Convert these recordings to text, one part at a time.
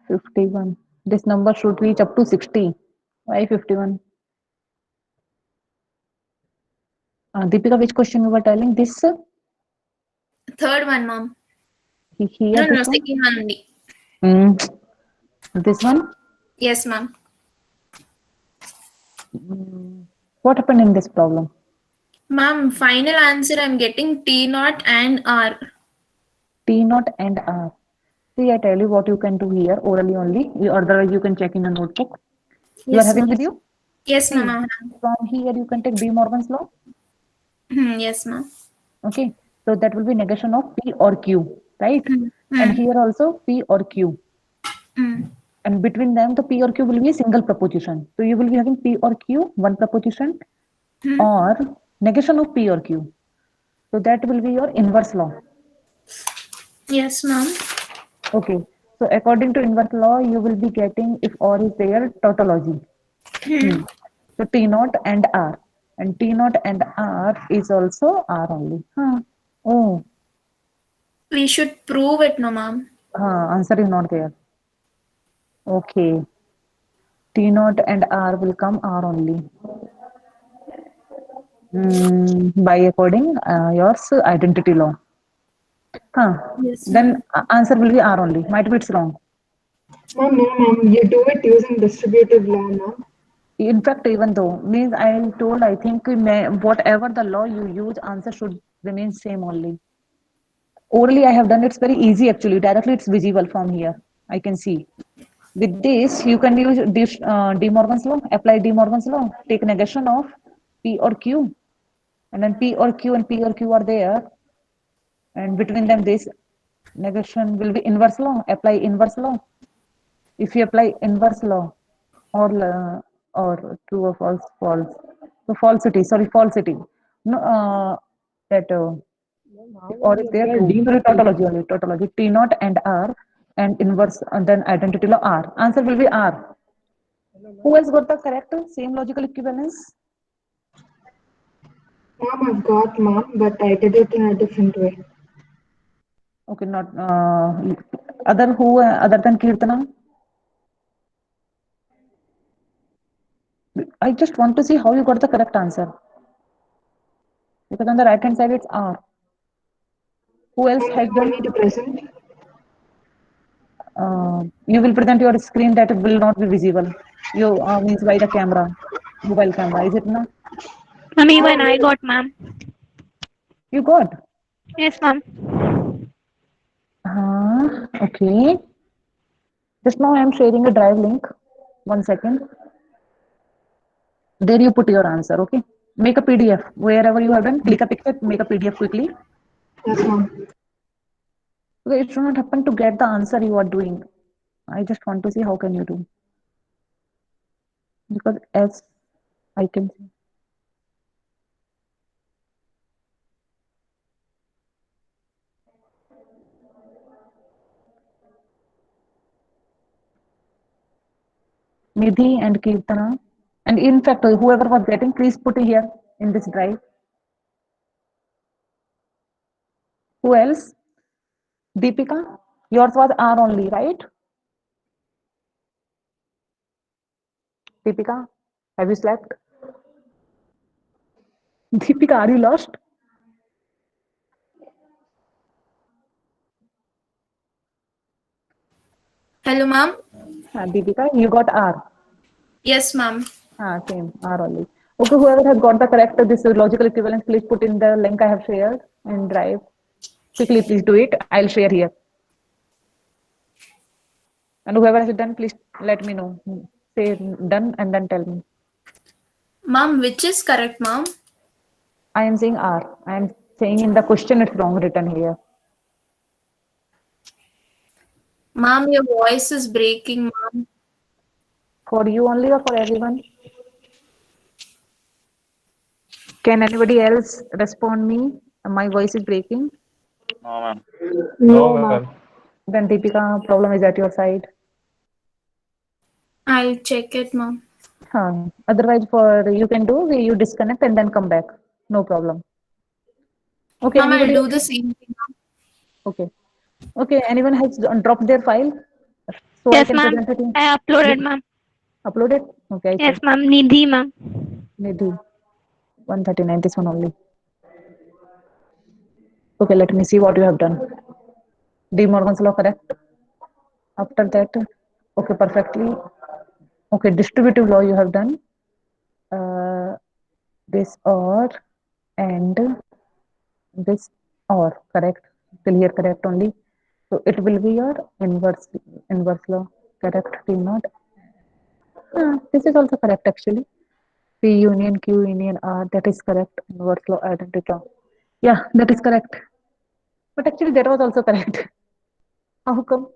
51. This number should reach up to 60. Why 51? Deepika, which question you were telling? This Third one, mom. here, No, no, this no, one? second one only. Mm, this one? Yes, ma'am. What happened in this problem? Ma'am, final answer I'm getting T naught and R. T naught and R. See, I tell you what you can do here orally only. Otherwise, you can check in a notebook. You are Yes, having ma'am. with you? Yes, See, ma'am. from here you can take De Morgan's law. Yes, ma'am. Okay, so that will be negation of P or Q, right? Hmm. And Hmm. here also P or Q. Hmm. And between them, the P or Q will be a single proposition. So you will be having P or Q, one proposition, Hmm. or negation of P or Q. So that will be your inverse law. Yes, ma'am. Okay. So according to inverse law, you will be getting if or is there tautology. Hmm. So T naught and R. And T naught and R is also R only. Huh. Oh, We should prove it, no, ma'am. answer is not there. Okay. T naught and R will come R only. By according yours identity law. Huh. Yes, Then ma'am. answer will be R only. Might be it's wrong. Ma'am, no, ma'am. You do it using distributive law, ma'am. In fact, even though means I told I think whatever the law you use, answer should remain same only. Orally, I have done it's very easy actually. Directly, it's visible from here. I can see. With this, you can use De Morgan's law. Apply De Morgan's law. Take negation of P or Q, and then P or Q and P or Q are there, and between them this negation will be inverse law. Apply inverse law. If you apply inverse law, or true or false, false. So falsity. Sorry, falsity. No, that. How will Or you is there apply two? D Sorry, naught and tautology only. Tautology. T naught and R and inverse and then identity law R. Answer will be R. Who else got the correct same logical equivalence? ma'am? I've got ma'am, but I did it in a different way. Okay, not other who other than Kirtana. I just want to see how you got the correct answer because on the right hand side it's R. Who else Ma'am, do has you want done? me to present? You will present your screen that will not be visible. You means by the camera, mobile camera. Is it not? Ma'am, even Ma'am, I yes. got, ma'am. You got? Yes, ma'am. Okay. Just now I am sharing a drive link. 1 second. There you put your answer. Okay. Make a PDF wherever you have done. Click a picture. Make a PDF quickly. Yes, ma'am. Okay, it should not happen to get the answer you are doing. I just want to see how can you do because as I can see. Nidhi and Kirtana. And in fact, whoever was getting, please put it here in this drive. Who else? Deepika, yours was R only, right? Deepika, have you slept? Deepika, are you lost? Hello, ma'am. Deepika, you got R. Yes, ma'am. Same, R only. Okay, whoever has got the correct this logical equivalence, please put in the link I have shared in Drive. Quickly, please do it. I'll share here. And whoever has done, please let me know. Say done and then tell me. Ma'am, which is correct, ma'am? I am saying R. I am saying in the question it's wrong written here. Ma'am, your voice is breaking, ma'am. For you only or for everyone? Can anybody else respond me? My voice is breaking. No, ma'am. No, ma'am. Then Deepika, problem is at your side. I'll check it, ma'am. Otherwise, for you can do you disconnect and then come back. No problem. Okay, Ma'am, I'll anybody do else? the same thing, ma'am. Okay. Okay, anyone has dropped their file? So I Yes, can ma'am. present it in I uploaded, ma'am. uploaded. Okay, I Yes, check. ma'am. Nidhi, ma'am. Nidhi 139. This one only. Okay, let me see what you have done. De Morgan's law, correct. After that, okay, perfectly. Okay, distributive law you have done. This or and this or correct. Till here correct only. So it will be your inverse law. Correct. T not. This is also correct actually. P union Q union R. That is correct. Inverse law identity law. Yeah, that is correct. But actually that was also correct. How come?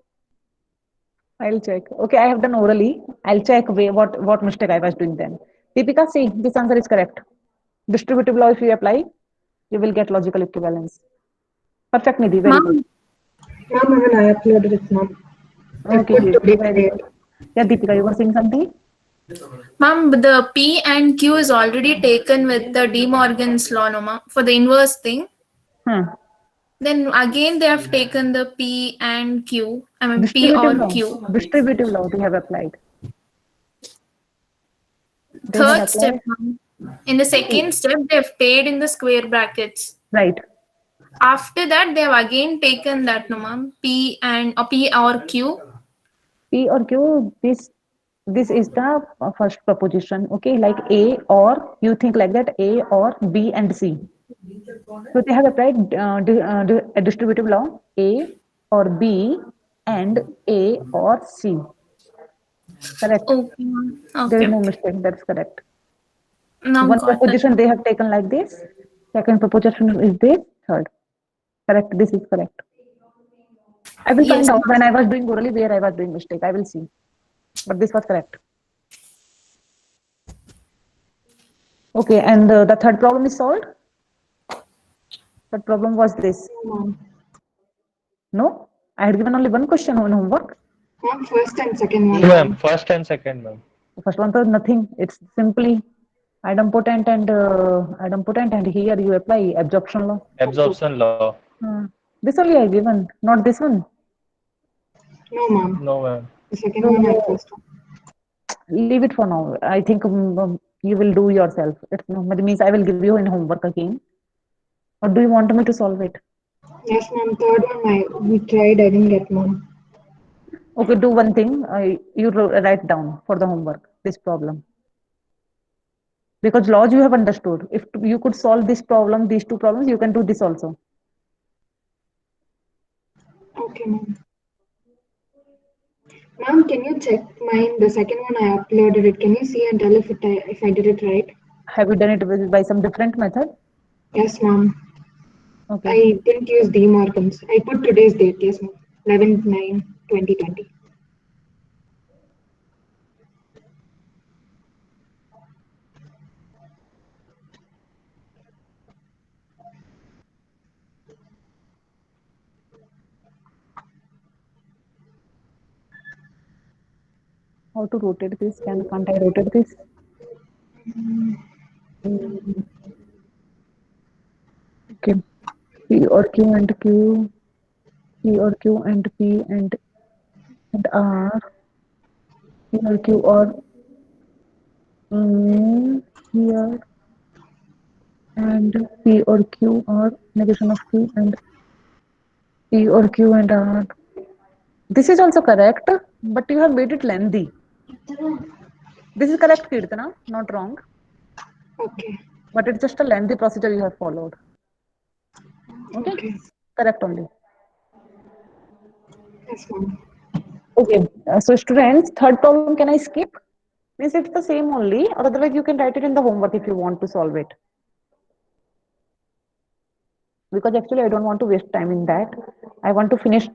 I'll check. Okay, I have done orally. I'll check what mistake I was doing then. Deepika, see, this answer is correct. Distributive law, if you apply, you will get logical equivalence. Perfect, Nidhi. Very good. Mom, Ma'am, even I uploaded it, ma'am. I Okay, put good. today's Very date. good. Yeah, Deepika, you were saying something? ma'am, the P and Q is already taken with the De Morgan's law, no, ma'am, for the inverse thing. Hmm. Then again, they have taken the P and Q. I mean, P Distributive or law. Q. Distributive law they have applied. They have Third step, applied. ma'am. In the second step, they have paid in the square brackets. Right. After that, they have again taken that, no, ma'am, P and P or Q. P or Q, this is the first proposition. Okay, like A or you think like that A or B and C. So they have applied a distributive law A or B and A or C. Correct. Okay, ma'am. There is Okay, no okay. mistake. That's correct. Now One got that. proposition they have taken like this. Second proposition is this. Third. Correct. This is correct. I will Yes, find out ma'am. when I was doing orally where I was doing mistake. I will see. But this was correct. Okay. And the third problem is solved. Third problem was this. Ma'am. No, I had given only one question on homework. Ma'am, first and second one, No, ma'am. ma'am. First and second, ma'am. The first one was nothing. It's simply idempotent and here you apply absorption law. Absorption law. This only I given, not this one. No, ma'am. No, ma'am. The second one and So first one. leave it for now. I think you will do yourself. It means I will give you in homework again. Or do you want me to solve it? Yes, ma'am. Third one, we tried. I didn't get, ma'am. Okay, do one thing. You write down for the homework this problem. Because laws you have understood. If you could solve this problem, these two problems, you can do this also. Okay, ma'am. Ma'am, can you check mine? The second one I uploaded it. Can you see and tell if I did it right? Have you done it by some different method? Yes, ma'am. Okay. I didn't use D Morgan's. I put today's date. Yes, ma'am. 11/9/2020. How to rotate this? Can't I rotate this? Mm, okay. P or Q and Q, P or Q and P and R, P or Q or here and P or Q or negation of Q and P or Q and R. This is also correct, but you have made it lengthy. This is correct, Kirtana, not wrong. Okay. But it's just a lengthy procedure you have followed. Okay, Okay. correct only. Yes, ma'am. Okay, so students, third problem can I skip? Means it's the same only, or otherwise you can write it in the homework if you want to solve it. Because actually I don't want to waste time in that. I want to finish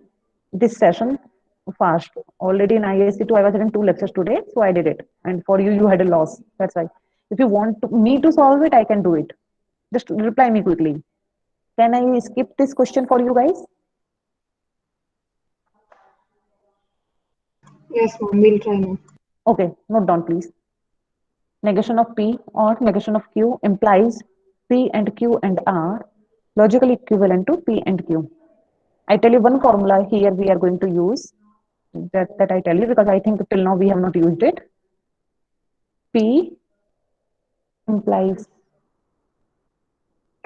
this session fast. Already in ISC2 I was having 2 lectures today, so I did it. And for you, you had a loss. That's why. If you want me to solve it, I can do it. Just reply me quickly. Can I skip this question for you guys? Yes, ma'am. We'll try, ma'am. Okay, note down please. Negation of P or negation of Q implies P and Q and R logically equivalent to P and Q. I tell you one formula here we are going to use. that I tell you because I think till now we have not used it. P implies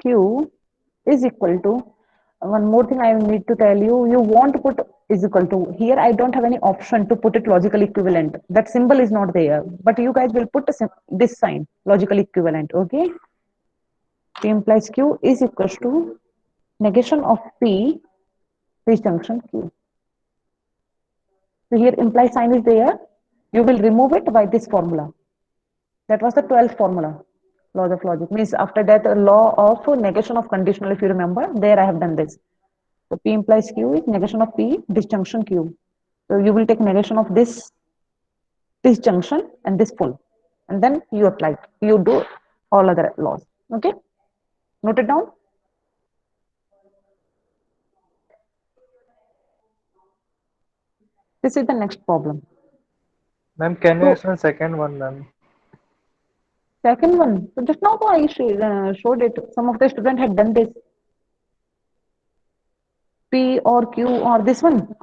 Q is equal to, one more thing I need to tell you, you want to put is equal to, here I don't have any option to put it logical equivalent. That symbol is not there, but you guys will put this sign, logical equivalent, okay? P implies Q is equals to negation of P disjunction Q. So here implies sign is there, you will remove it by this formula. That was the 12th formula. Laws of logic means after that law of negation of conditional, if you remember, there I have done this. So P implies Q is negation of P disjunction Q. So you will take negation of this disjunction and this full, and then you apply, you do all other laws. Okay, note it down. This is the next problem. Ma'am, can you So explain second one, ma'am? second one, so just now I showed it. Some of the students had done this. P or Q or this one.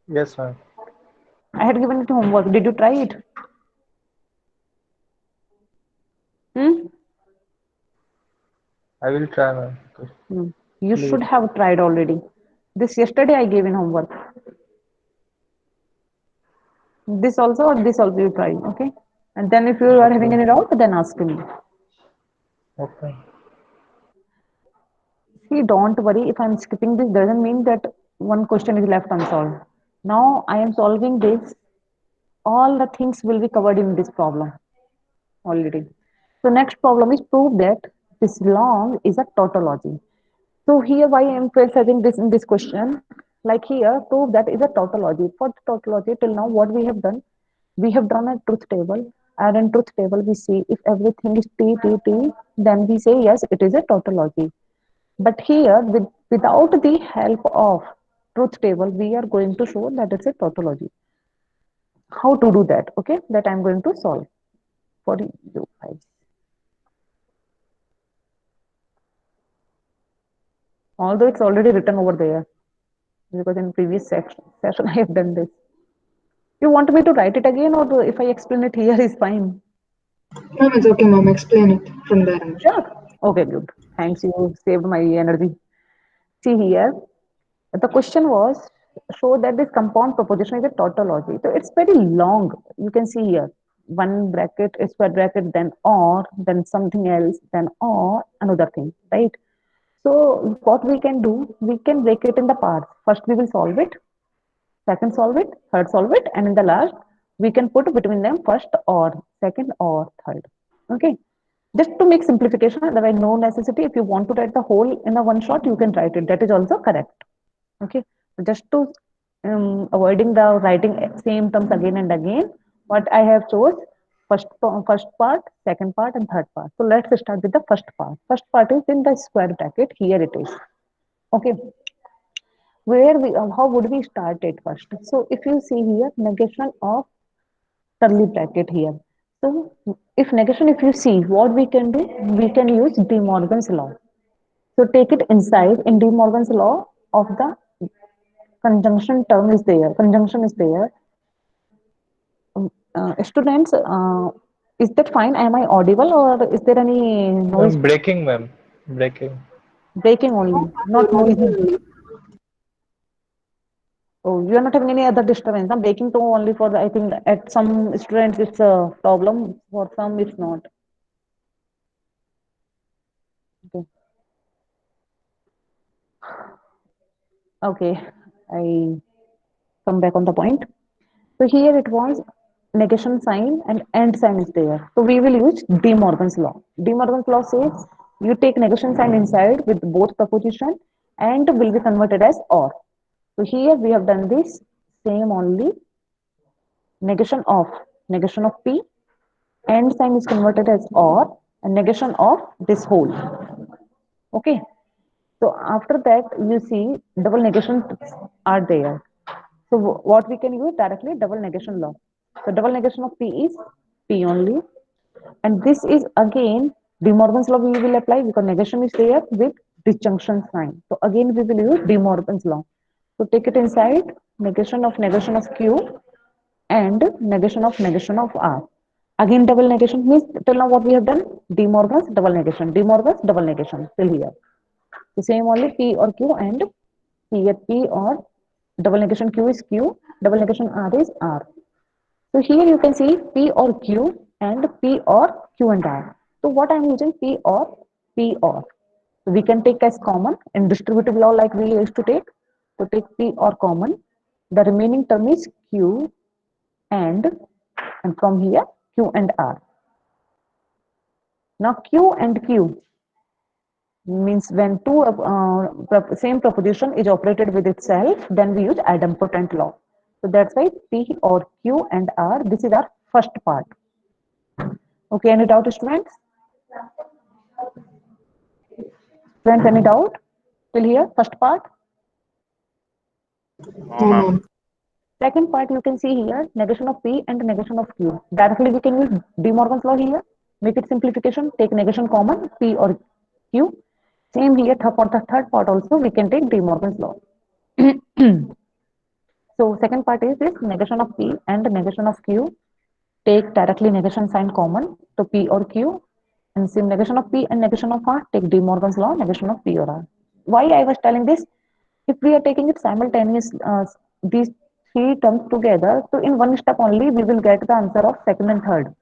Yes, ma'am. I had given it homework. Did you try it? Hmm? I will try, ma'am. You Please. should have tried already. This yesterday I gave in homework. This also or this also you try, okay? And then if you are having any doubt, then ask me. Okay. See, don't worry. If I'm skipping this, doesn't mean that one question is left unsolved. Now I am solving this. All the things will be covered in this problem already. So next problem is prove that this long is a tautology. So here why I am emphasizing this in this question, like here, prove that is a tautology. For the tautology, till now what we have done, we have drawn a truth table, and in truth table we see if everything is T, T, T, then we say yes, it is a tautology. But here, without the help of truth table, we are going to show that it's a tautology. How to do that? Okay, that I'm going to solve for you guys. Although it's already written over there, because in previous session I have done this. You want me to write it again, or if I explain it here is fine? Ma'am, it's okay, ma'am. Explain it from there. Sure. Okay, good. Thanks. You saved my energy. See here, the question was show that this compound proposition is a tautology. So it's very long. You can see here one bracket, a square bracket, then or, then something else, then or another thing, right? So what we can do, we can break it in the parts. First we will solve it, second solve it, third solve it, and in the last we can put between them first or second or third. Okay. Just to make simplification, otherwise no necessity. If you want to write the whole in a one shot, you can write it. That is also correct. Okay. Just to avoiding the writing same terms again and again, what I have chose first part, second part, and third part. So let's start with the first part. First part is in the square bracket. Here it is. Okay. Where we how would we start it first? So if you see here, negation of curly bracket here. So if negation, if you see what we can do, we can use De Morgan's law. So take it inside in De Morgan's law of the conjunction term is there, conjunction is there. Students, is that fine? Am I audible or is there any noise? Ma'am, breaking, ma'am. Breaking. Breaking only, not noisy. Oh, you are not having any other disturbance. I'm breaking too only for the, I think at some students it's a problem, for some it's not. Okay. Okay, I come back on the point. So here it was negation sign and end sign is there. So we will use De Morgan's law. De Morgan's law says you take negation sign inside with both proposition and will be converted as or. So here we have done this same only negation of P, end sign is converted as or, and negation of this whole. Okay. So after that you see double negations are there. So what we can use directly double negation law. So double negation of P is P only. And this is again De Morgan's law we will apply because negation is there with disjunction sign. So again we will use De Morgan's law. So take it inside negation of Q and negation of R. Again, double negation means till now what we have done? De Morgan's double negation. De Morgan's double negation till here. The same only P or Q and here P or double negation Q is Q, double negation R is R. So here you can see P or Q and P or Q and R. So what I am using P or P or. So we can take as common in distributive law like we used to take. So take P or common. The remaining term is Q and from here Q and R. Now Q and Q means when two same proposition is operated with itself, then we use idempotent law. So that's why P or Q and R, this is our first part. Okay, any doubt, students? Friends, any doubt till here, first part? No, ma'am. Second part, you can see here, negation of P and negation of Q. Directly we can use De Morgan's law here. Make it simplification, take negation common, P or Q. Same here, for the third part also, we can take De Morgan's law. So second part is this, negation of P and negation of Q. Take directly negation sign common to P or Q. And same negation of P and negation of R, take De Morgan's law, negation of P or R. Why I was telling this? If we are taking it simultaneous, these three terms together, so in one step only we will get the answer of second and third.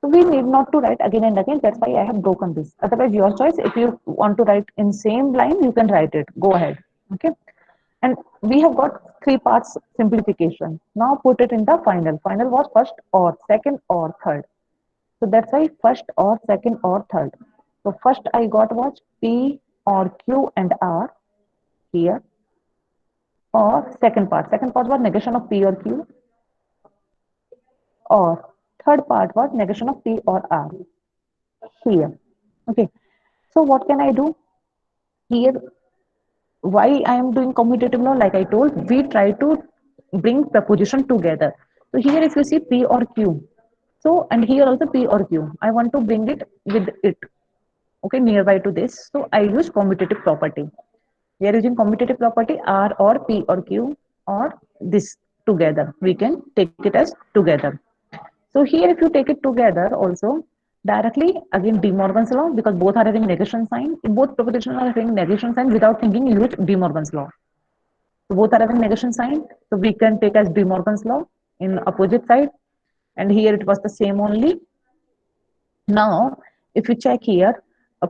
So we need not to write again and again. That's why I have broken this. Otherwise, your choice. If you want to write in same line, you can write it. Go ahead. Okay. And we have got three parts simplification. Now put it in the final. Final was first or second or third. So that's why first or second or third. So first I got was P or Q and R here. Or second part was negation of P or Q. Or third part was negation of P or R here. Okay. So what can I do here? Why I am doing commutative law? Like I told, we try to bring proposition together. So here if you see P or Q, so and here also P or Q, I want to bring it with it. Okay, nearby to this. So I use commutative property. We are using commutative property R or P or Q or this together. We can take it as together. So here if you take it together also directly again De Morgan's law, because both are having negation sign. In both propositions are having negation sign, without thinking you use De Morgan's law. So both are having negation sign. So we can take as De Morgan's law in opposite side. And here it was the same only. Now if you check here,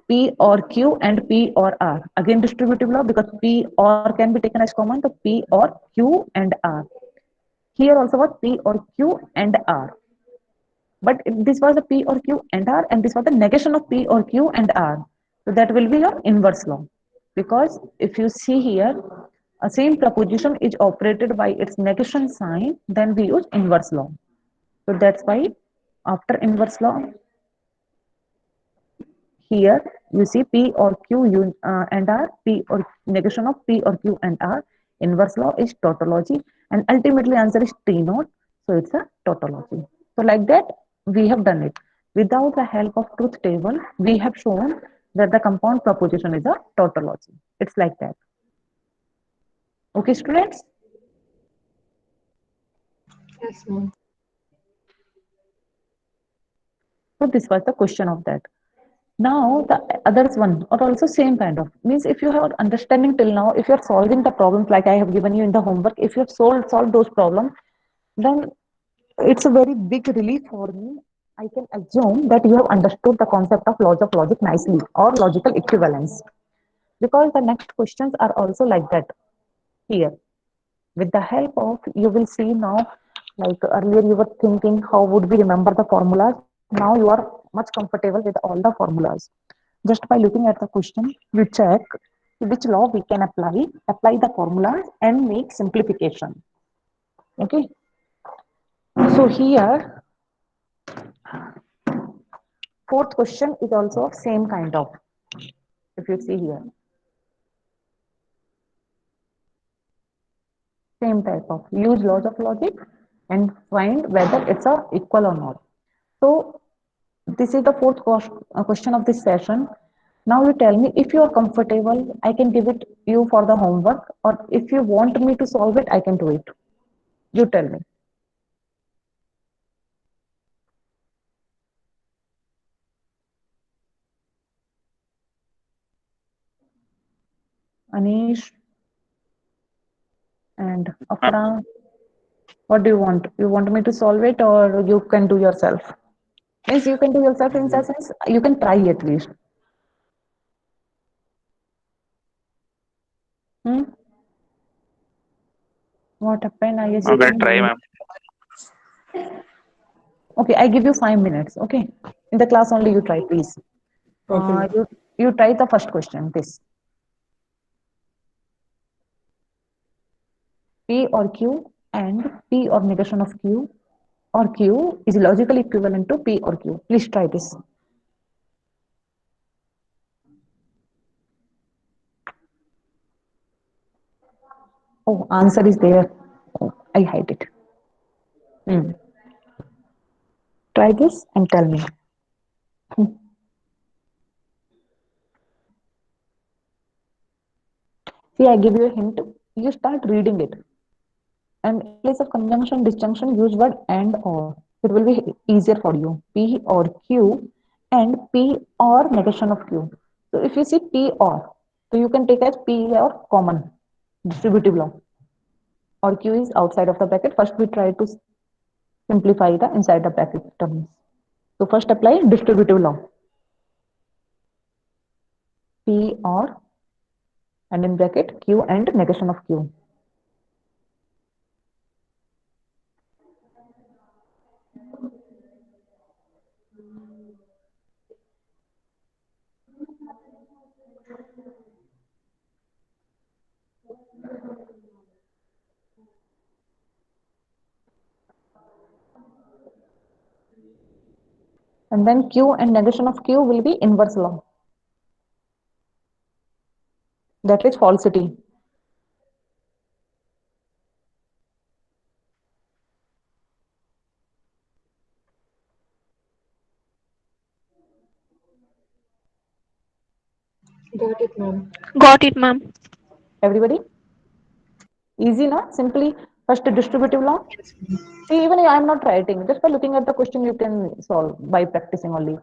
P or Q and P or R. Again distributive law, because P or can be taken as common, so P or Q and R. Here also was P or Q and R. But this was the P or Q and R, and this was the negation of P or Q and R. So that will be your inverse law. Because if you see here, a same proposition is operated by its negation sign, then we use inverse law. So that's why after inverse law, here you see P or Q and R, P or negation of P or Q and R. Inverse law is tautology, and ultimately answer is T naught. So it's a tautology. So like that, we have done it. Without the help of truth table, we have shown that the compound proposition is a tautology. It's like that. Okay, students? Yes, ma'am. So this was the question of that. Now the others one are also same kind of, means if you have understanding till now, if you are solving the problems like I have given you in the homework, if you have solved those problems, then it's a very big relief for me. I can assume that you have understood the concept of laws of logic nicely, or logical equivalence, because the next questions are also like that here. With the help of, you will see now, like earlier you were thinking how would we remember the formulas. Now you are much comfortable with all the formulas. Just by looking at the question, you check which law we can apply the formulas and make simplification. Okay. So here, fourth question is also same kind of, if you see here. Same type of, use laws of logic and find whether it's a equal or not. So this is the fourth question of this session. Now you tell me if you are comfortable, I can give it you for the homework, or if you want me to solve it, I can do it. You tell me. Anish and Afra, what do you want? You want me to solve it or you can do yourself? Means you can do yourself in the sense you can try at least. Hmm? What happened? I I will try, assume. ma'am. Okay, I give you 5 minutes. Okay, in the class only you try, please. Okay, ma'am. You try the first question. This P or Q and P or negation of Q or Q is logically equivalent to P or Q. Please try this. Oh, answer is there. Oh, I hide it. Hmm. Try this and tell me. Hmm. See, I give you a hint. You start reading it. And in place of conjunction, disjunction, use word and or. It will be easier for you. P or Q and P or negation of Q. So if you see P or, so you can take as P or common, distributive law. Or Q is outside of the bracket. First we try to simplify the inside the bracket terms. So first apply distributive law. P or and in bracket Q and negation of Q. And then Q and negation of Q will be inverse law. That is falsity. Got it, ma'am. Got it, ma'am. Everybody? Easy, na? Simply first distributive law. See, even I am not writing. Just by looking at the question, you can solve by practicing only.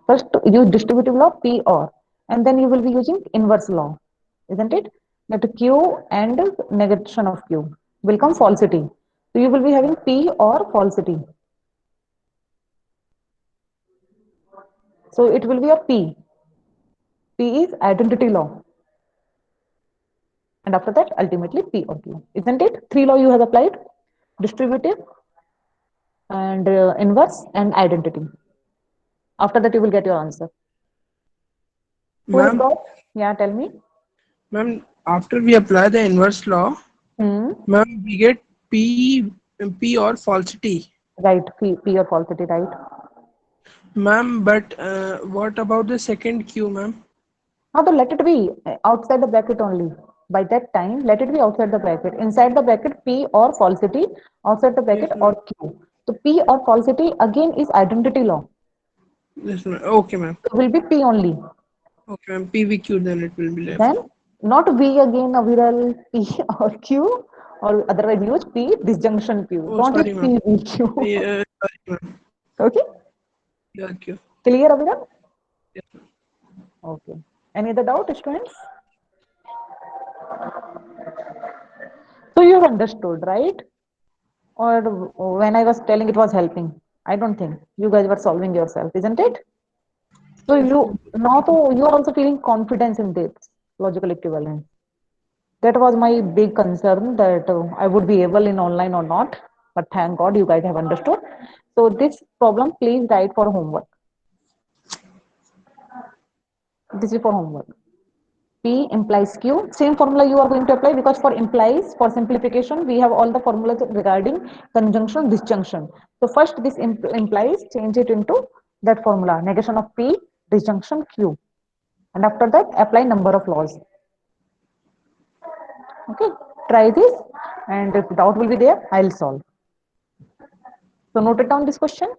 First, use distributive law, P or, and then you will be using inverse law, isn't it? That Q and negation of Q will come falsity. So you will be having P or falsity. So it will be a P. P is identity law. And after that, ultimately P or Q. Isn't it? Three law you have applied. Distributive and inverse and identity. After that, you will get your answer. Who has Ma'am, got? Yeah, tell me. ma'am, after we apply the inverse law, Hmm. ma'am, we get P or falsity. Right, P or falsity, right? Ma'am, but what about the second Q, ma'am? Now to let it be outside the bracket only. By that time, let it be outside the bracket. Inside the bracket, P or falsity. Outside the bracket Yes, ma'am. or Q. So P or falsity again is identity law. Yes, ma'am. Okay, ma'am. It will be P only. Okay, ma'am. PVQ, then it will be left. Then not V again, Aviral, P or Q, or otherwise use P disjunction Q. Oh, Don't use sorry, ma'am. P V Q. Sorry, ma'am. Okay, Yeah, Q. clear, Aviral? Yes, ma'am. Okay. Any other doubt, students? So you understood, right? Or when I was telling it was helping? I don't think you guys were solving yourself, isn't it? So Yes, you ma'am. now to you are also feeling confidence in this logical equivalence. That was my big concern that I would be able in online or not. But thank God you guys have understood. So this problem, please write for homework. This is for homework. P implies Q. Same formula you are going to apply because for implies, for simplification, we have all the formulas regarding conjunction, disjunction. So first this implies, change it into that formula, negation of P, disjunction Q. And after that, apply number of laws. Okay, try this and if doubt will be there, I'll solve. So note it down this question.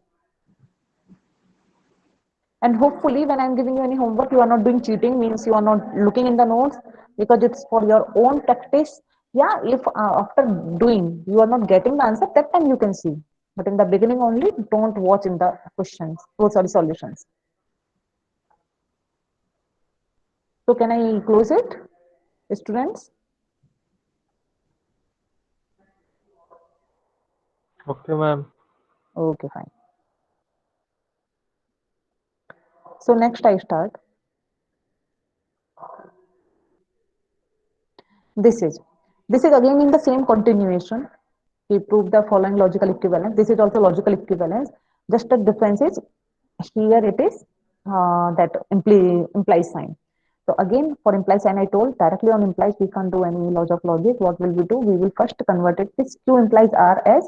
And hopefully when I'm giving you any homework, you are not doing cheating, means you are not looking in the notes because it's for your own practice. Yeah, if after doing you are not getting the answer, that time you can see. But in the beginning only, don't watch in the questions. Oh, sorry, solutions. So can I close it, students? Okay, ma'am. Okay, fine. So next I start. This is this is again in the same continuation. We prove the following logical equivalence. This is also logical equivalence. Just the difference is here it is that implies sign. So again for implies sign I told directly on implies we can't do any laws of logic. What will we do? We will first convert it. This Q implies R as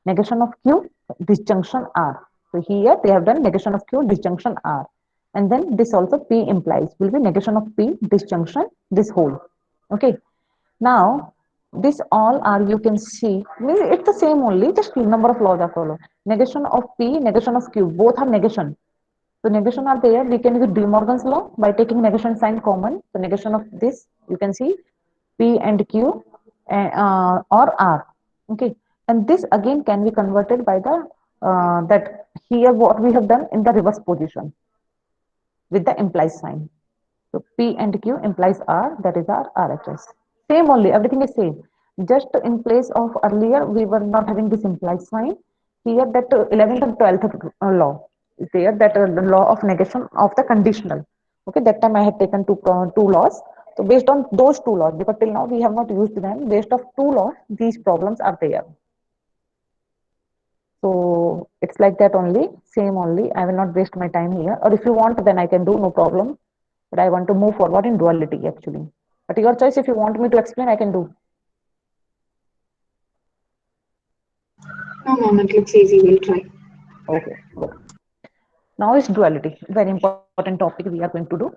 negation of Q disjunction R. So here they have done negation of Q disjunction R. And then this also P implies will be negation of P disjunction this whole. Okay. Now, this all are you can see, means it's the same only, just number of laws are follow. Negation of P, negation of Q, both are negation. So negation are there, we can use De Morgan's law by taking negation sign common. So negation of this, you can see P and Q or R. Okay. And this again can be converted by the, that here what we have done in the reverse position with the implies sign. So P and Q implies R, that is our RHS. Same only, everything is same. Just in place of earlier, we were not having this implies sign. Here that 11th and 12th law is there, that the law of negation of the conditional. Okay, that time I had taken two laws. So based on those two laws, because till now we have not used them, based of two laws, these problems are there. So it's like that only, same only. I will not waste my time here. Or if you want, then I can do, no problem. But I want to move forward in duality actually. But your choice, if you want me to explain, I can do. No, ma'am, it looks easy. We'll try. Okay. Now is duality. Very important topic we are going to do.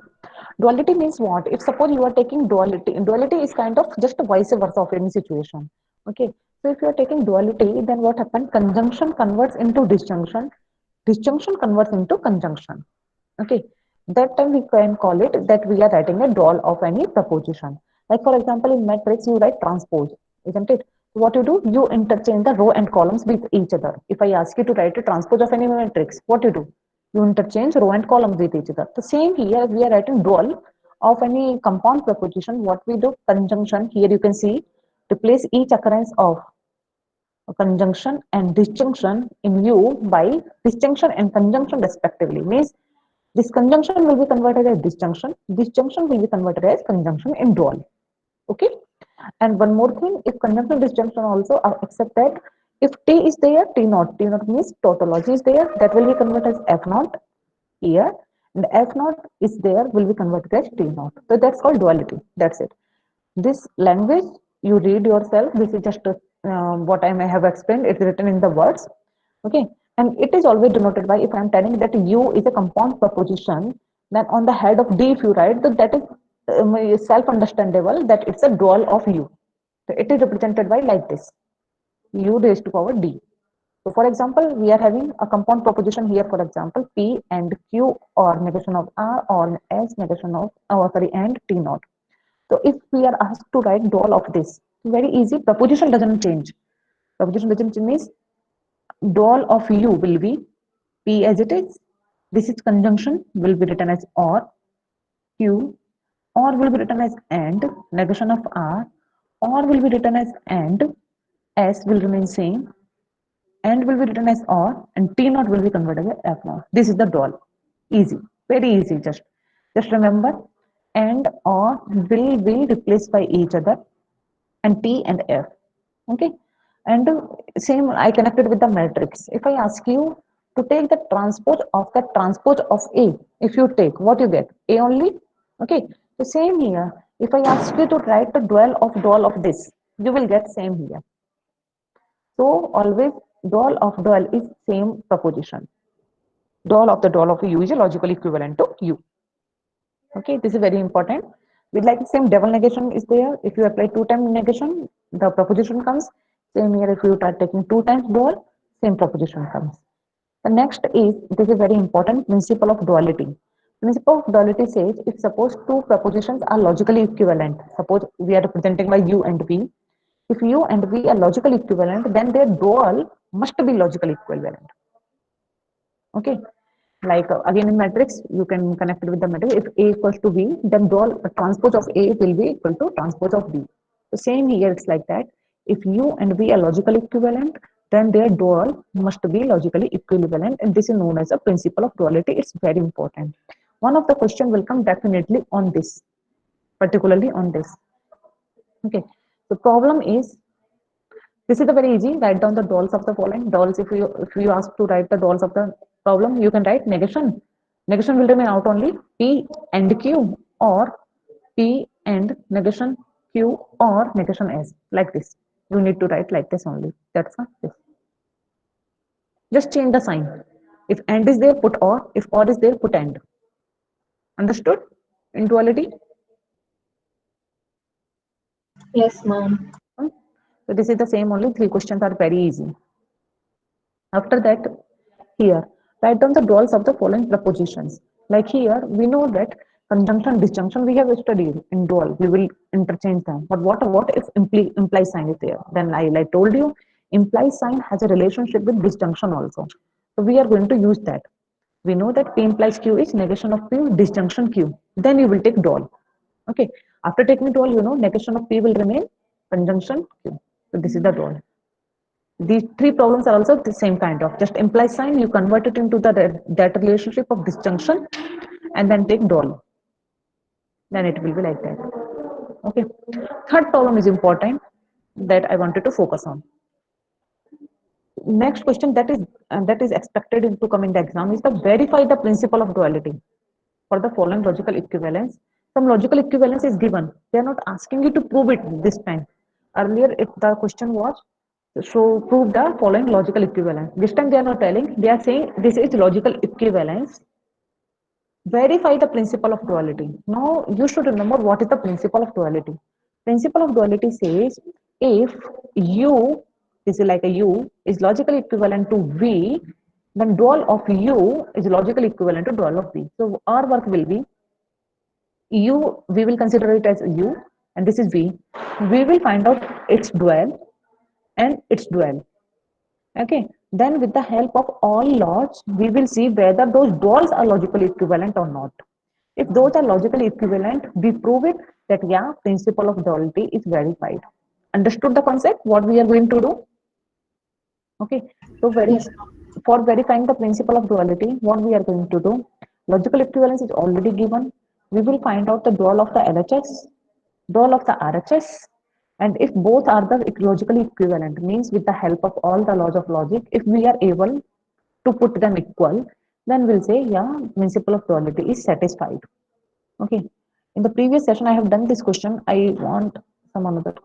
Duality means what? If suppose you are taking duality is kind of just a vice versa of any situation. Okay. So if you are taking duality, then what happens? Conjunction converts into disjunction. Disjunction converts into conjunction. Okay. That time we can call it that we are writing a dual of any proposition. Like for example, in matrix, you write transpose, isn't it? What you do, you interchange the row and columns with each other. If I ask you to write a transpose of any matrix, what you do? You interchange row and columns with each other. The same here, we are writing dual of any compound proposition. What we do, conjunction, here you can see, replace each occurrence of a conjunction and disjunction in U by disjunction and conjunction respectively. Means this conjunction will be converted as disjunction. Disjunction will be converted as conjunction in dual. Okay. And one more thing, if conjunction disjunction also are accepted, if T is there, T naught means tautology is there, that will be converted as F naught here, and F naught is there, will be converted as T naught. So that's called duality. That's it. This language you read yourself. This is just what I may have explained. It's written in the words. Okay. And it is always denoted by, if I'm telling that U is a compound proposition, then on the head of D, if you write that is self-understandable that it's a dual of U. So it is represented by like this, U raised to power D. So for example, we are having a compound proposition here, for example, P and Q or negation of R or S negation of, and T naught. So if we are asked to write dual of this, very easy, proposition doesn't change. Proposition doesn't change means dual of U will be P as it is. This is conjunction will be written as Q, or will be written as and, negation of R, or will be written as and, S will remain same, and will be written as or, and T naught will be converted as F naught. This is the dual. Easy, very easy. Just remember, and or will be replaced by each other, and T and F. Okay. And same, I connected with the matrix. If I ask you to take the transpose of A, if you take, what you get? A only? Okay. The same here. If I ask you to write the dual of this, you will get same here. So always dual is same proposition. Dual of U is logically equivalent to U. Okay, this is very important. With like same double negation is there. If you apply 2 times negation, the proposition comes. Same here, if you try taking 2 times dual, same proposition comes. The next is, this is very important, principle of duality. Principle of duality says, if suppose two propositions are logically equivalent, suppose we are representing by U and V, If U and V are logical equivalent, then their dual must be logical equivalent. Okay, like again in matrix, you can connect it with the matrix. If A equals to B, then dual transpose of A will be equal to transpose of B. So same here, it's like that. If U and V are logical equivalent, then their dual must be logically equivalent, and this is known as a principle of duality. It's very important. One of the question will come definitely on this, particularly on this. Okay, the problem is, this is the very easy. Write down the duals of the following. Duals, if you ask to write the duals of the problem, you can write negation. Negation will remain out only P and Q, or P and negation Q, or negation S, like this. You need to write like this only. That's this. Just change the sign. If and is there, put or. If or is there, put and. Understood? In duality. Yes, ma'am. So this is the same only. 3 questions are very easy. After that, here, write down the duals of the following propositions. Like here, we know that conjunction, disjunction, we have studied in dual. We will interchange them. But what if implies sign is there? Then I told you, implies sign has a relationship with disjunction also. So we are going to use that. We know that P implies Q is negation of P, disjunction Q. Then you will take dual. Okay. After taking dual, you know, negation of P will remain conjunction Q. So this is the dual. These 3 problems are also the same kind of, just implies sign, you convert it into that relationship of disjunction and then take dual. Then it will be like that. Okay. Third problem is important that I wanted to focus on. Next question that is expected to come in the exam is to verify the principle of duality for the following logical equivalence. Some logical equivalence is given. They are not asking you to prove it this time. Earlier, if the question was, so prove the following logical equivalence. This time they are not telling, they are saying this is logical equivalence. Verify the principle of duality. Now you should remember what is the principle of duality. Principle of duality says if U, this is like a U, is logically equivalent to V, then dual of U is logically equivalent to dual of V. So our work will be U, we will consider it as U, and this is V. We will find out its dual and its dual. Okay, then with the help of all laws, we will see whether those duals are logically equivalent or not. If those are logically equivalent, we prove it that yeah, principle of duality is verified. Understood the concept? What we are going to do? Okay, so for verifying the principle of duality, what we are going to do? Logical equivalence is already given. We will find out the dual of the LHS, dual of the RHS, and if both are the logically equivalent, means with the help of all the laws of logic, if we are able to put them equal, then we'll say, yeah, principle of duality is satisfied. Okay. In the previous session, I have done this question. I want some another.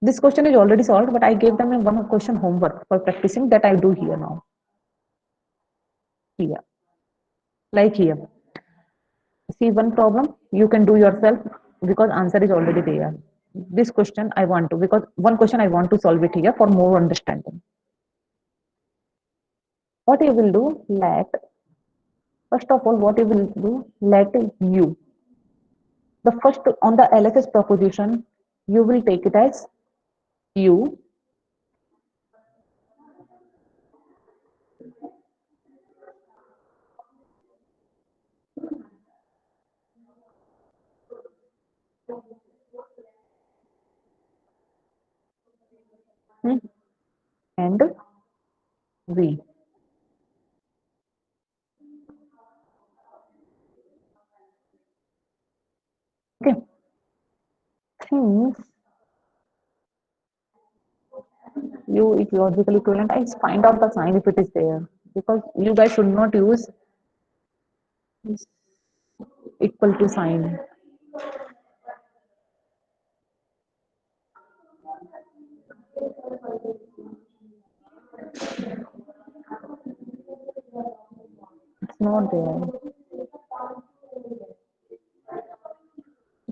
This question is already solved, but I gave them a one question homework for practicing that I do here now. Here. Like here. See one problem, you can do yourself because answer is already there. This question I want to, because one question I want to solve it here for more understanding. What you will do, first of all, what you will do, let U. The first, on the LHS proposition, you will take it as U. And V. Okay. Things U is logically equivalent. I find out the sign if it is there, because you guys should not use equal to sign. It's not there.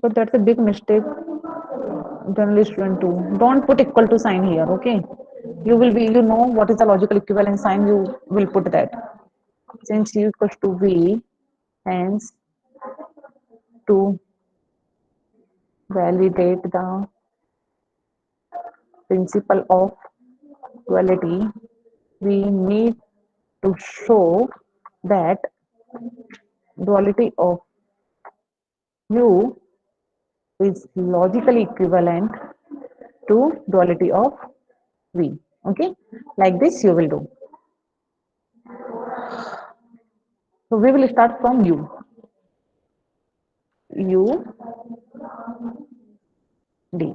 But that's a big mistake. Generally student too. Don't put equal to sign here, okay? You will be, you know what is the logical equivalent sign, you will put that. Since U equals to V, hence to validate the principle of duality, we need to show that duality of U is logically equivalent to duality of V. Okay, like this you will do. So we will start from U. U D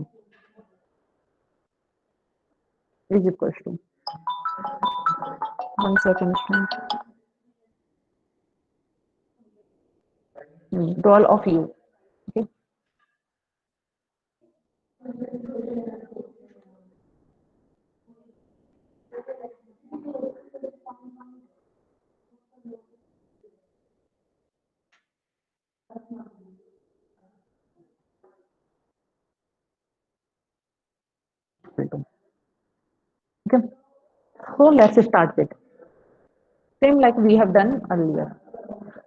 is equals to 1 second. Dual of U. Okay. Okay. So let's start with same like we have done earlier.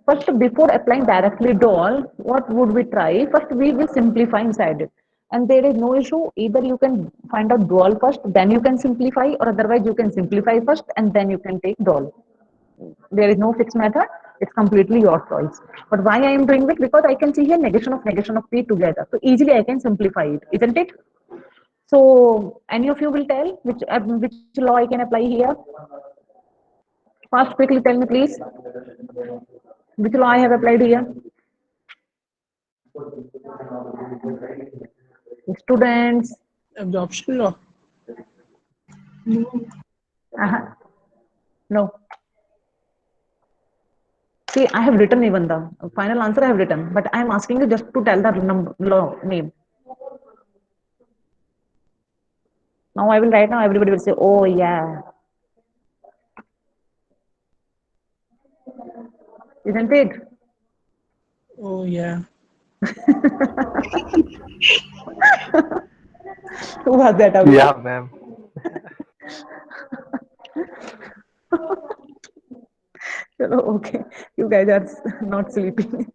First, before applying directly dual, what would we try? First, we will simplify inside it. And there is no issue. Either you can find out dual first, then you can simplify, or otherwise you can simplify first and then you can take dual. There is no fixed method. It's completely your choice. But why I am doing it? Because I can see here negation of P together. So easily I can simplify it, isn't it? So any of you will tell which law I can apply here? First, quickly tell me, please. Which law I have applied here? Students. Absorption law. No. See, I have written even the final answer I have written, but I am asking you just to tell the law name. Now I will write now, everybody will say, oh yeah. Isn't it? Oh yeah. Who was that? Abhi? Yeah, ma'am. Chalo, okay, you guys are not sleeping.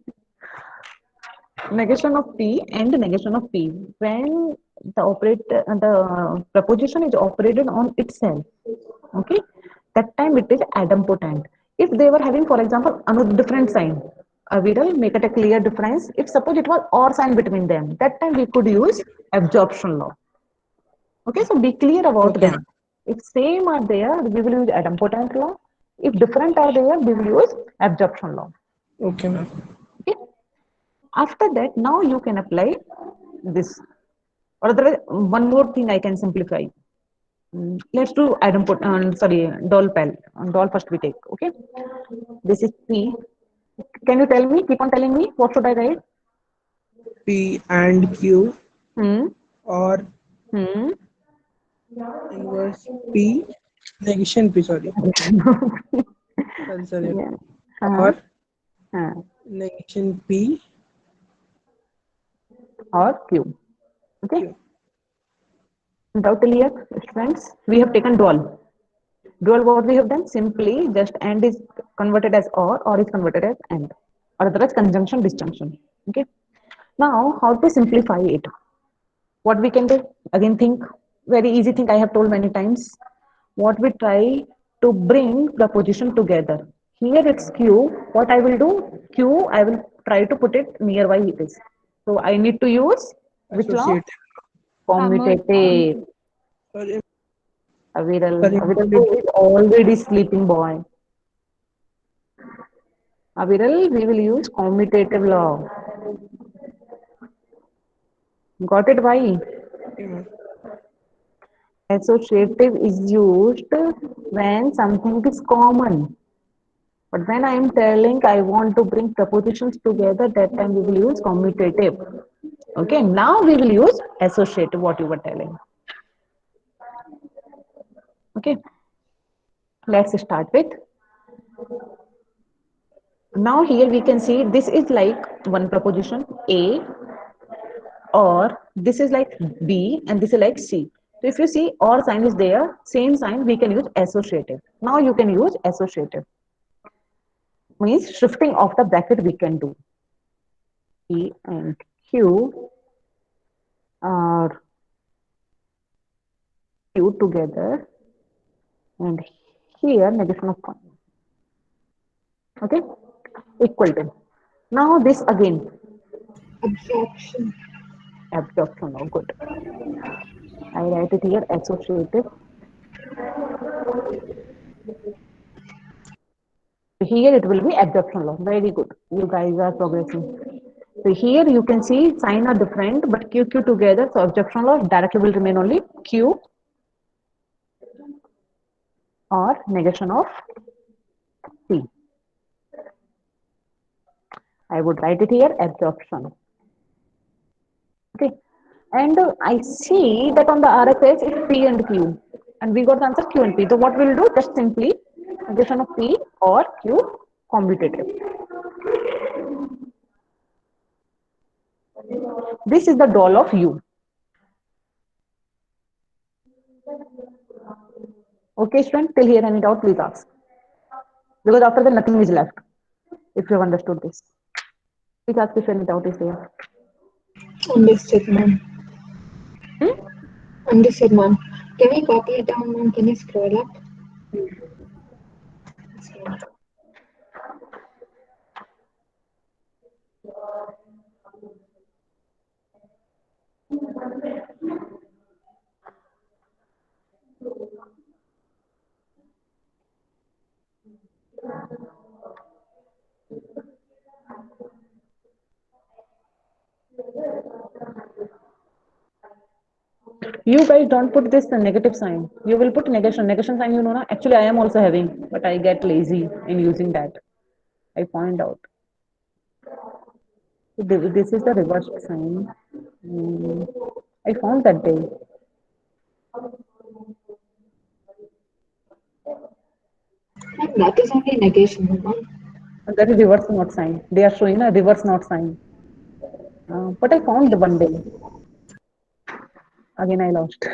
Negation of P and negation of P. When the proposition is operated on itself, okay, that time it is idempotent. If they were having, for example, another different sign, we will make it a clear difference. If suppose it was or sign between them, that time we could use absorption law. Okay, so be clear about Okay. them. If same are there, we will use idempotent law. If different are there, we will use absorption law. Okay, ma'am. Okay. After that, now you can apply this. Or otherwise, one more thing I can simplify. Let's do dual pal. Dual first we take. Okay. This is P. Can you tell me? Keep on telling me. What should I write? P and Q Hmm. or Hmm. inverse P negation P. Sorry. Sorry. Yeah. Or Uh, negation P or Q. Okay. Q. Doubt clear, friends? We have taken dual. Dual, what we have done? Simply just and is converted as or is converted as and. Or otherwise conjunction, disjunction. Okay. Now, how to simplify it? What we can do? Again, think. Very easy thing I have told many times. What we try to bring the position together. Here it's Q. What I will do? Q, I will try to put it nearby it is. So I need to use which law? Associative. Commutative. Sorry. Aviral is already sleeping boy. Aviral, we will use commutative law. Got it? Why? Okay, ma'am. Associative is used when something is common. But when I am telling I want to bring propositions together, that time we will use commutative. Okay, now we will use associative, what you were telling. Okay, let's start with. Now here we can see this is like one proposition A, or this is like B, and this is like C. So if you see or sign is there, same sign we can use associative. Now you can use associative. Means shifting of the bracket we can do. P and Q are Q together, and here negation of 1. Okay, equal to. Now this again, Absorption. absorption law. Good. I write it here, associative. Here it will be absorption law. Very good. You guys are progressing. So here you can see sign are different, but Q together. So absorption law directly will remain only Q or negation of P. I would write it here, absorption. Okay. And I see that on the RHS it's P and Q. And we got the answer Q and P. So what we'll do, just simply negation of P or Q commutative. This is the dual of U. Okay, student, till here any doubt, please ask. Because after that nothing is left. If you have understood this. Please ask if any doubt is there. Understood, ma'am. Hmm? Understood, ma'am. Can we copy it down, ma'am? Can you scroll up? You guys don't put this negative sign. You will put negation. Negation sign, you know, na? Actually, I am also having, but I get lazy in using that. I find out. This is the reverse sign. I found that day. Ma'am, that is only negation, ma'am. That is reverse not sign. They are showing a reverse not sign. But I found the one day. Again, I lost.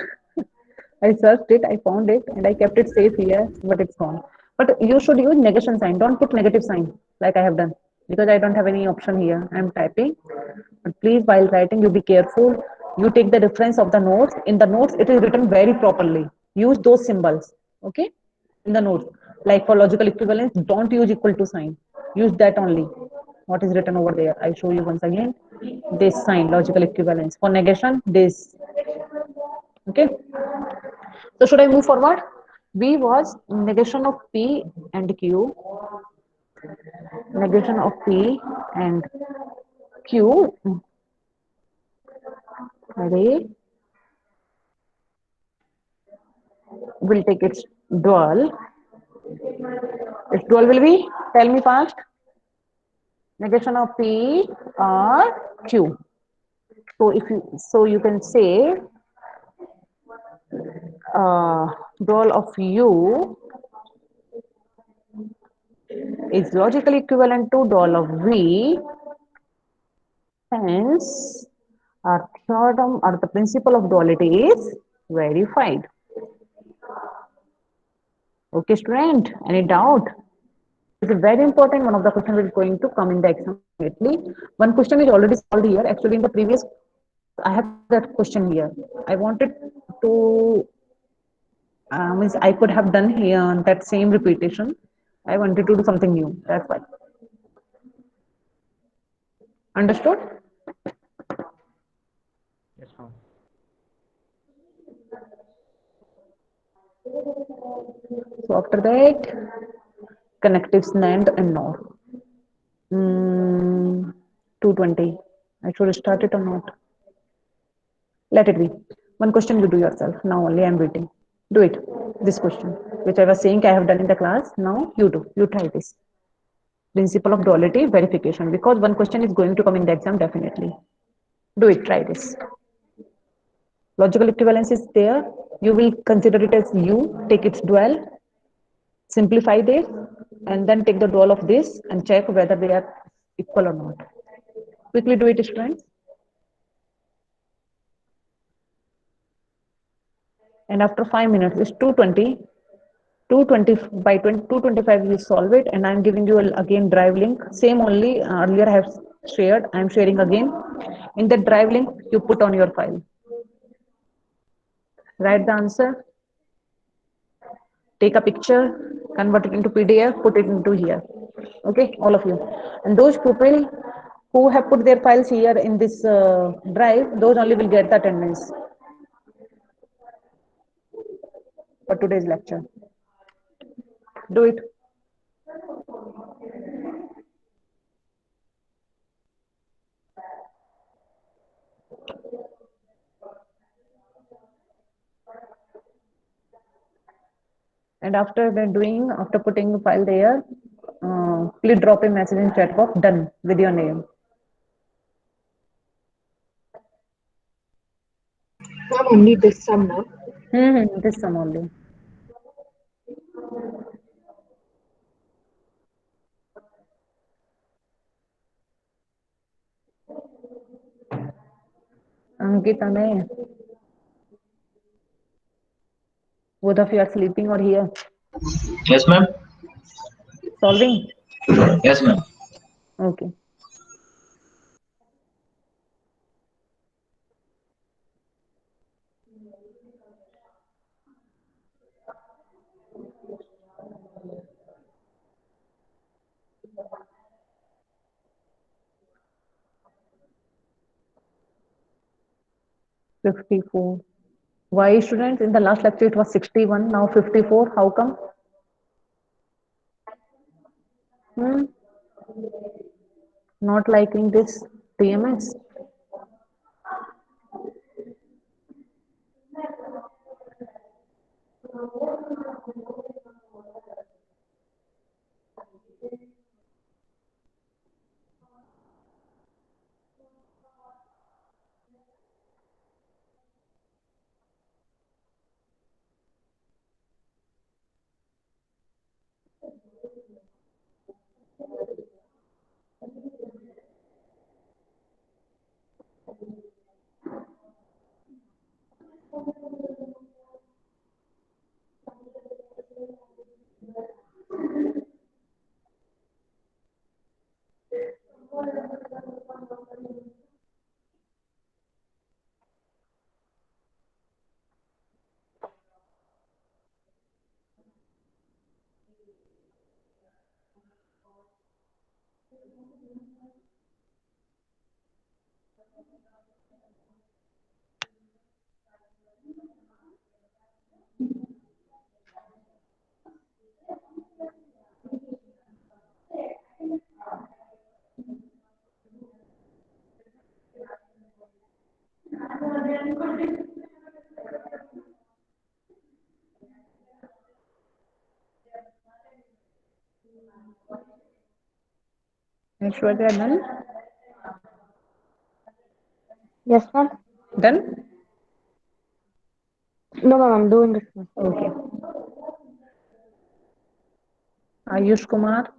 I searched it, I found it, and I kept it safe here, but it's gone. But you should use negation sign. Don't put negative sign like I have done because I don't have any option here. I'm typing. But please, while writing, you be careful. You take the reference of the notes. In the notes, it is written very properly. Use those symbols. Okay? In the notes. Like for logical equivalence, don't use equal to sign. Use that only. What is written over there? I show you once again. This sign, logical equivalence. For negation, this. Okay? So should I move forward? V was negation of P and Q. Negation of P and Q. Ready? Will take its dual. Its dual will be, tell me fast. Negation of P or Q. So if you can say dual of U is logically equivalent to dual of V. Hence, our theorem or the principle of duality is verified. Okay, student, any doubt? It's a very important one of the questions is going to come in the exam. One question is already solved here. Actually, in the previous, I have that question here. I wanted to, means I could have done here that same repetition. I wanted to do something new. That's why. Understood? Yes, ma'am. So after that, connectives NAND and NOR. 220. I should start it or not? Let it be. One question you do yourself. Now only I'm waiting. Do it. This question, which I was saying I have done in the class. Now you do. You try this. Principle of duality verification. Because one question is going to come in the exam definitely. Do it. Try this. Logical equivalence is there. You will consider it as U. Take its dual. Simplify this. And then take the dual of this and check whether they are equal or not. Quickly do it, students. And after 5 minutes, it's 220. 220 by 225 you solve it, and I'm giving you again drive link. Same only earlier I have shared. I'm sharing again. In the drive link, you put on your file. Write the answer. take a picture, convert it into PDF, put it into here. Okay, all of you. And those people who have put their files here in this drive, those only will get the attendance for today's lecture. Do it. And after after putting the file there, please drop a message in chat box, done, with your name. Ma'am, only this sum now. This sum only. Ankita, both of you are sleeping or here? Yes, ma'am. Solving? Yes, ma'am. Okay. $54. Why, students? In the last lecture it was 61, now 54. How come? Not liking this TMS? Aishwarya, done? Yes, ma'am. Done? No, ma'am, I'm doing it. Ma'am. Okay. Ayush Kumar?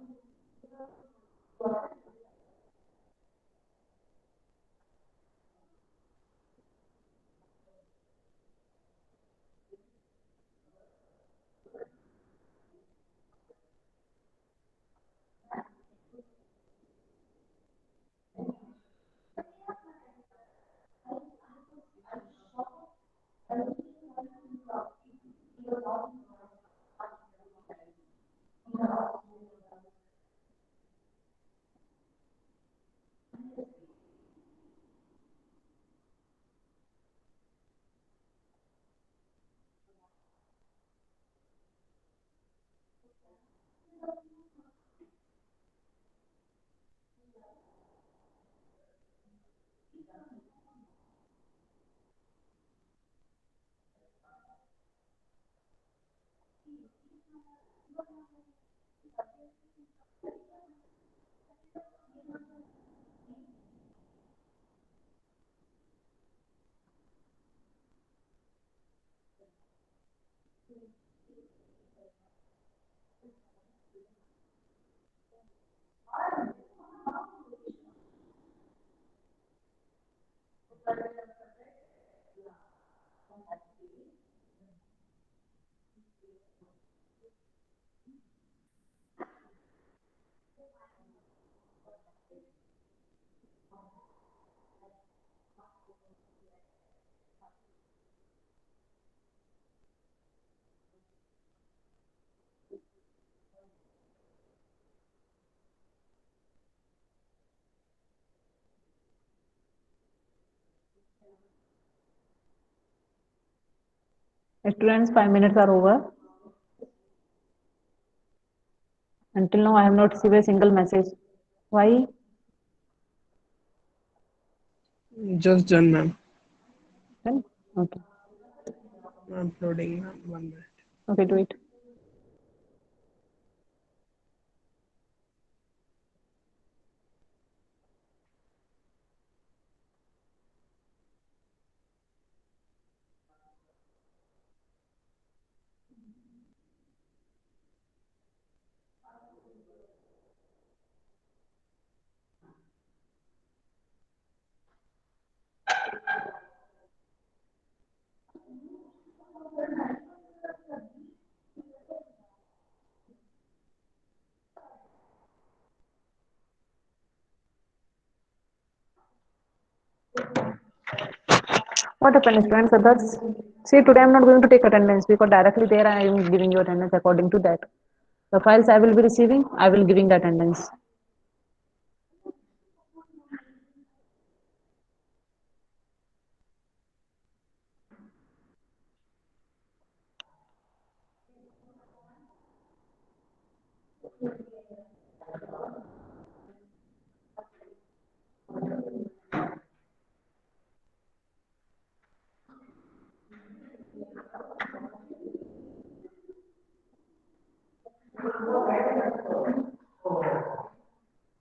Students, 5 minutes are over. Until now, I have not received a single message. Why? Just done, ma'am. Then, okay. I'm uploading, ma'am. 1 minute. Okay, do it. What happened, students? Others? See, today I'm not going to take attendance because directly there I am giving you attendance according to that. The files I will be receiving, I will giving the attendance.